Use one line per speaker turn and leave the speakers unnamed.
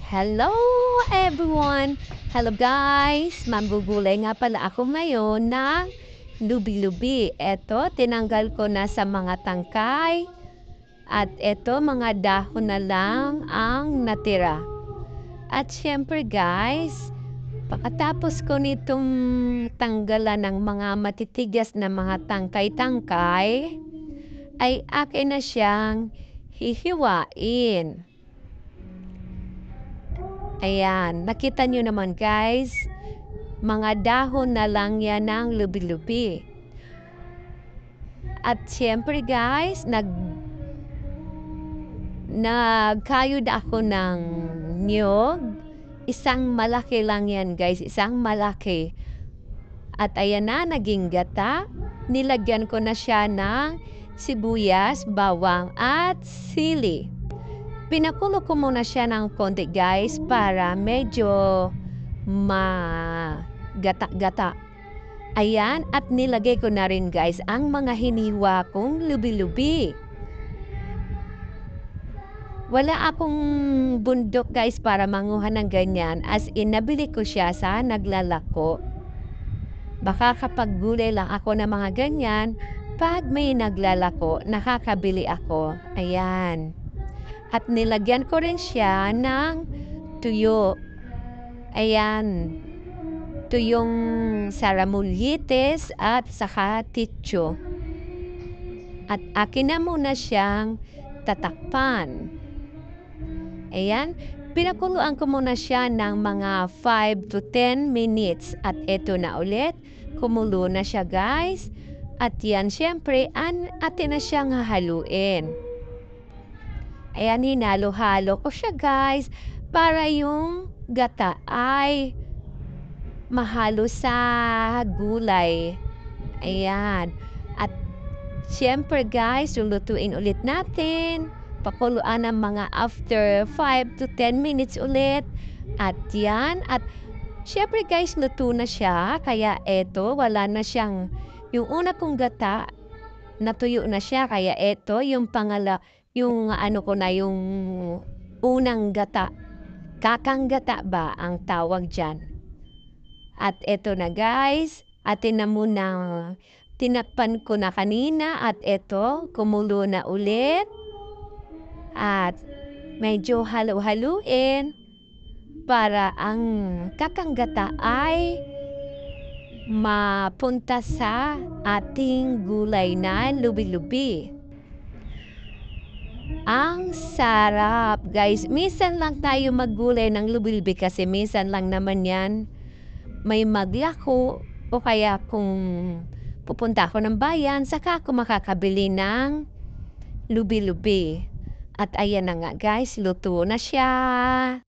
Hello everyone! Hello guys! Manggugulay nga pala ako ngayon ng lubi-lubi. Eto, tinanggal ko na sa mga tangkay. At eto, mga dahon na lang ang natira. At syempre guys, pagkatapos ko nitong tanggalan ng mga matitigas na mga tangkay-tangkay, ay akin na siyang hihiwain. Ayan, nakita nyo naman guys, mga dahon na lang yan ng lubi-lubi. At syempre guys, nagkayod ako ng niyog. Isang malaki lang yan guys, isang malaki. At ayan na, naging gata. Nilagyan ko na siya ng sibuyas, bawang at sili. Pinakulo ko muna siya ng konti guys para medyo magata-gata. Ayan, at nilagay ko na rin guys ang mga hiniwa kong lubi-lubi. Wala akong bundok guys para manguha ng ganyan, as in nabili ko siya sa naglalako. Baka kapag gulay lang ako ng mga ganyan, pag may naglalako, nakakabili ako. Ayan. At nilagyan ko rin siya ng tuyo. Ayan. Tuyong saramulyites at saka tityo. At akin na muna siyang tatakpan. Ayan. Pinakuluan ko muna siya ng mga 5 to 10 minutes. At eto na ulit. Kumulo na siya guys. At yan syempre, atin na siyang hahaluin. Ayan, hinalo-halo ko siya guys para yung gata ay mahalo sa gulay. Ayan. At syempre guys, lulutuin ulit natin. Pakuluan ng mga after 5 to 10 minutes ulit. At yan. At syempre guys, luto na siya. Kaya eto, wala na siyang, yung una kong gata, natuyo na siya. Kaya eto, yung yung ano ko na yung unang gata. Kakang gata ba ang tawag dyan? At eto na guys, atin na muna, tinakpan ko na kanina at eto, kumulo na ulit. At medyo halo-haluin para ang kakang gata ay mapunta sa ating gulay na lubi-lubi. Ang sarap guys. Minsan lang tayo maggulay ng lubi-lubi kasi minsan lang naman yan may maglako o kaya kung pupunta ako ng bayan saka ako makakabili ng lubi-lubi. At ayan na nga guys, luto na siya.